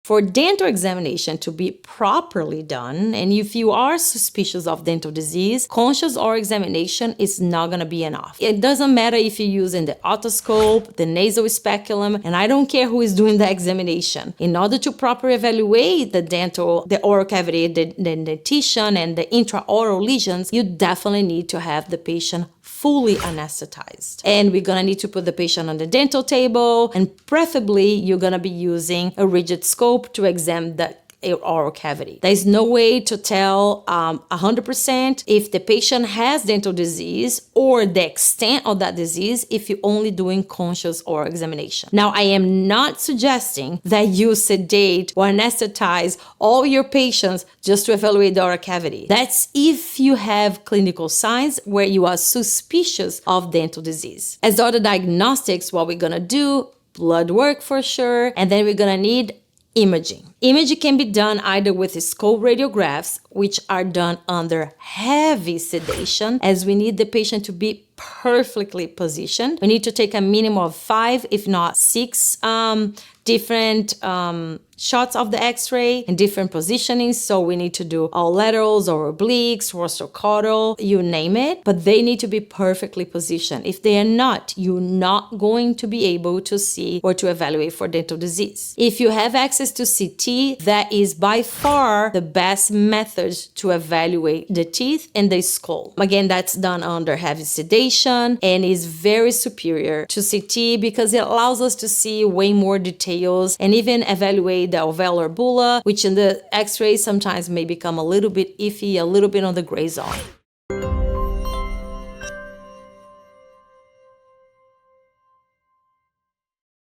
For dental examination to be properly done, and if you are suspicious of dental disease, conscious oral examination is not going to be enough. It doesn't matter if you're using the otoscope, the nasal speculum, and I don't care who is doing the examination. In order to properly evaluate the oral cavity, the dentition, and the intraoral lesions, you definitely need to have the patient fully anesthetized. And we're gonna need to put the patient on the dental table, and preferably you're gonna be using a rigid scope to examine the oral cavity. There's no way to tell 100% if the patient has dental disease or the extent of that disease if you're only doing conscious oral examination. Now, I am not suggesting that you sedate or anesthetize all your patients just to evaluate the oral cavity. That's if you have clinical signs where you are suspicious of dental disease. As other diagnostics, what we're gonna do, blood work for sure, and then we're gonna need imaging. Imaging can be done either with scope radiographs, which are done under heavy sedation, as we need the patient to be perfectly positioned. We need to take a minimum of 5, if not 6 different shots of the x-ray in different positionings. So we need to do all laterals or obliques, rostrocaudal, you name it, but they need to be perfectly positioned. If they are not, you're not going to be able to see or to evaluate for dental disease. If you have access to CT, that is by far the best method to evaluate the teeth and the skull. Again, that's done under heavy sedation and is very superior to CT because it allows us to see way more details and even evaluate the alveolar bulla, which in the x-ray sometimes may become a little bit iffy, a little bit on the gray zone.